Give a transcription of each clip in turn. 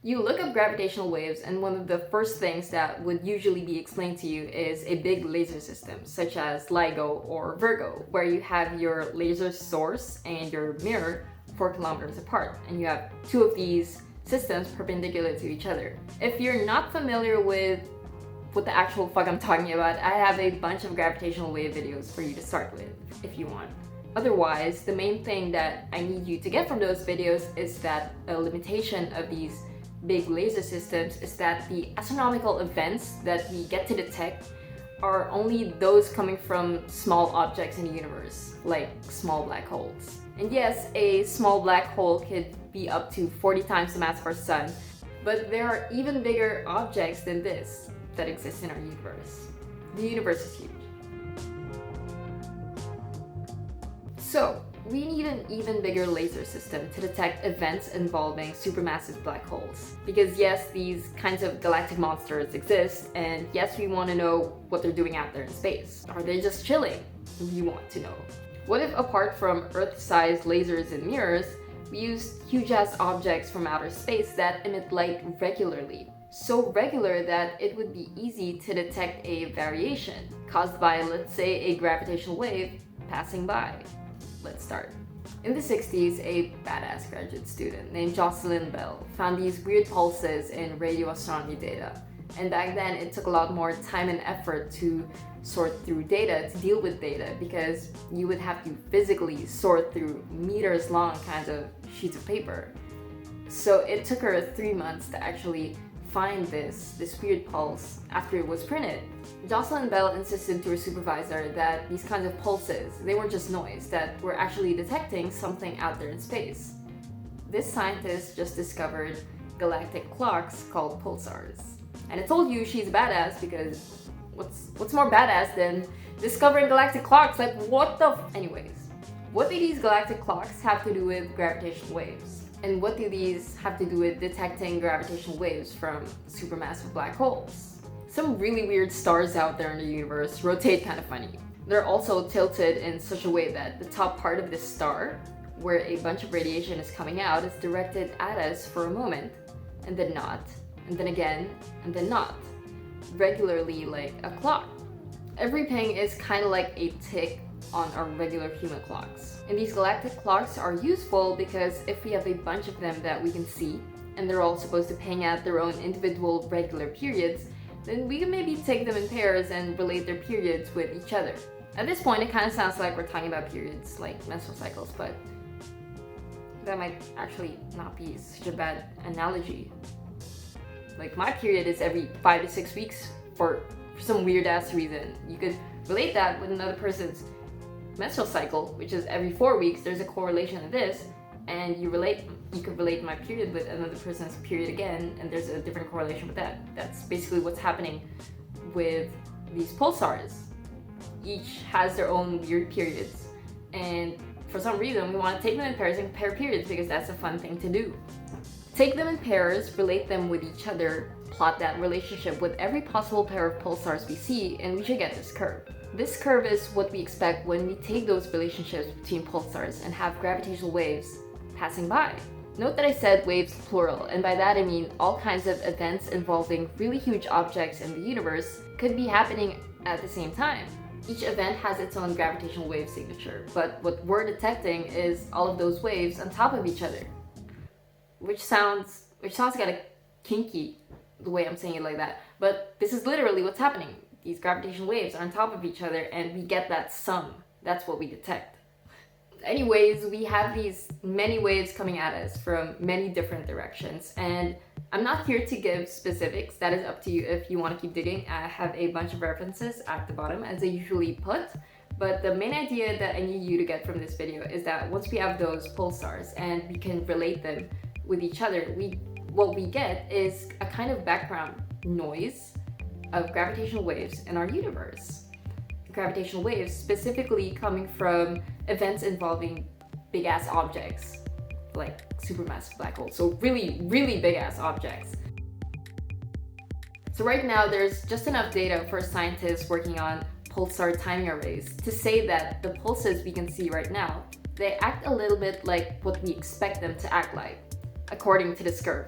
You look up gravitational waves, and one of the first things that would usually be explained to you is a big laser system, such as LIGO or VIRGO, where you have your laser source and your mirror 4 kilometers apart, and you have two of these systems perpendicular to each other. If you're not familiar with what the actual fuck I'm talking about, I have a bunch of gravitational wave videos for you to start with, if you want. Otherwise, the main thing that I need you to get from those videos is that a limitation of these big laser systems is that the astronomical events that we get to detect are only those coming from small objects in the universe, like small black holes. And yes, a small black hole could be up to 40 times the mass of our sun, but there are even bigger objects than this that exist in our universe. The universe is huge. So, we need an even bigger laser system to detect events involving supermassive black holes. Because yes, these kinds of galactic monsters exist, and yes, we want to know what they're doing out there in space. Are they just chilling? We want to know. What if, apart from Earth-sized lasers and mirrors, we used huge-ass objects from outer space that emit light regularly? So regular that it would be easy to detect a variation caused by, let's say, a gravitational wave passing by. Let's start. In the 60s, a badass graduate student named Jocelyn Bell found these weird pulses in radio astronomy data. And back then, it took a lot more time and effort to sort through data, to deal with data, because you would have to physically sort through meters long kinds of sheets of paper. So it took her 3 months to actually find this weird pulse after it was printed. Jocelyn Bell insisted to her supervisor that these kinds of pulses, they weren't just noise, that were actually detecting something out there in space. This scientist just discovered galactic clocks called pulsars. And I told you she's a badass because what's more badass than discovering galactic clocks? Like, what the anyways, what do these galactic clocks have to do with gravitational waves? And what do these have to do with detecting gravitational waves from supermassive black holes? Some really weird stars out there in the universe rotate kind of funny. They're also tilted in such a way that the top part of this star, where a bunch of radiation is coming out, is directed at us for a moment, and then not, and then again, and then not. Regularly like a clock. Every ping is kind of like a tick on our regular human clocks. And these galactic clocks are useful because if we have a bunch of them that we can see, and they're all supposed to ping out their own individual regular periods, then we can maybe take them in pairs and relate their periods with each other. At this point, it kind of sounds like we're talking about periods, like menstrual cycles, but that might actually not be such a bad analogy. Like, my period is every 5 to 6 weeks for some weird ass reason. You could relate that with another person's menstrual cycle, which is every 4 weeks. There's a correlation to this, and you could relate my period with another person's period again, and there's a different correlation with that. That's basically what's happening with these pulsars. Each has their own weird periods, and for some reason we want to take them in pairs and compare periods because that's a fun thing to do. Take them in pairs, relate them with each other, plot that relationship with every possible pair of pulsars we see, and we should get this curve. This curve is what we expect when we take those relationships between pulsars and have gravitational waves passing by. Note that I said waves plural, and by that I mean all kinds of events involving really huge objects in the universe could be happening at the same time. Each event has its own gravitational wave signature, but what we're detecting is all of those waves on top of each other. Which sounds kind of kinky, the way I'm saying it like that, but this is literally what's happening. These gravitational waves are on top of each other, and we get that sum. That's what we detect. Anyways, we have these many waves coming at us from many different directions, and I'm not here to give specifics. That is up to you if you want to keep digging. I have a bunch of references at the bottom, as I usually put. But the main idea that I need you to get from this video is that once we have those pulsars and we can relate them with each other, what we get is a kind of background noise of gravitational waves in our universe. Gravitational waves specifically coming from events involving big-ass objects, like supermassive black holes. So really, really big-ass objects. So right now, there's just enough data for scientists working on Pulsar Timing Arrays to say that the pulses we can see right now, they act a little bit like what we expect them to act like, according to this curve.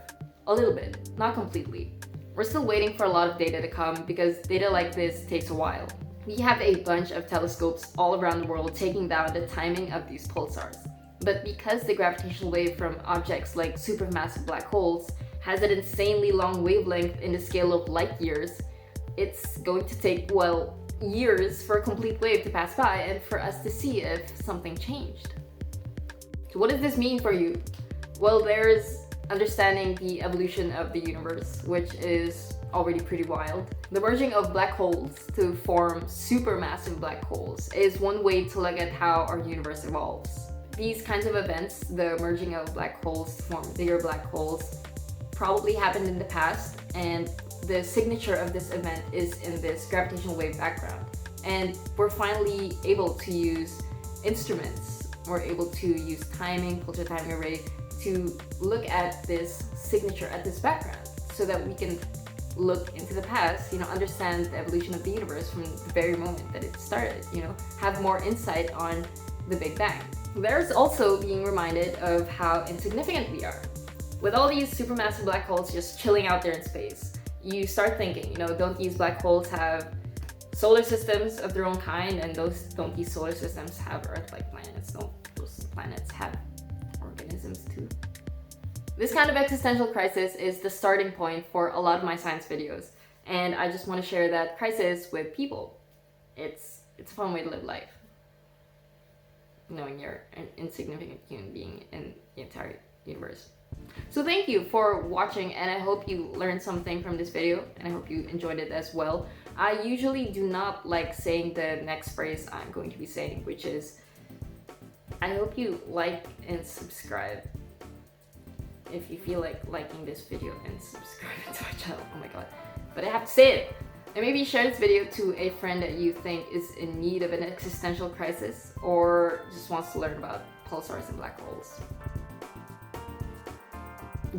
a little bit, not completely. We're still waiting for a lot of data to come because data like this takes a while. We have a bunch of telescopes all around the world taking down the timing of these pulsars. But because the gravitational wave from objects like supermassive black holes has an insanely long wavelength in the scale of light years, it's going to take, well, years for a complete wave to pass by and for us to see if something changed. So what does this mean for you? Well, there's understanding the evolution of the universe, which is already pretty wild. The merging of black holes to form supermassive black holes is one way to look at how our universe evolves. These kinds of events, the merging of black holes to form bigger black holes, probably happened in the past, and the signature of this event is in this gravitational wave background. And we're finally able to use instruments. We're able to use timing, Pulsar Timing Array, to look at this signature, at this background, so that we can look into the past, understand the evolution of the universe from the very moment that it started, have more insight on the Big Bang. There's also being reminded of how insignificant we are. With all these supermassive black holes just chilling out there in space, you start thinking, don't these black holes have solar systems of their own kind, and don't these solar systems have Earth-like planets? Don't those planets have organisms too? This kind of existential crisis is the starting point for a lot of my science videos, and I just want to share that crisis with people. It's a fun way to live life, knowing you're an insignificant human being in the entire universe. So thank you for watching, and I hope you learned something from this video, and I hope you enjoyed it as well. I usually do not like saying the next phrase I'm going to be saying, which is, I hope you like and subscribe if you feel like liking this video and subscribing to my channel. Oh my god. But I have to say it. And maybe share this video to a friend that you think is in need of an existential crisis or just wants to learn about pulsars and black holes.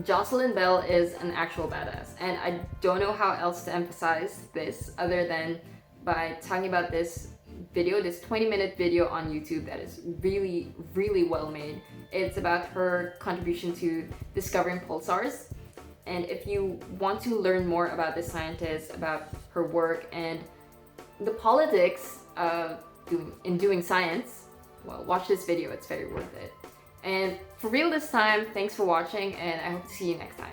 Jocelyn Bell is an actual badass, and I don't know how else to emphasize this other than by talking about this video, this 20-minute video on YouTube that is really, really well made. It's about her contribution to discovering pulsars, and if you want to learn more about this scientist, about her work, and the politics of doing science, well, watch this video, it's very worth it. And for real this time, thanks for watching, and I hope to see you next time.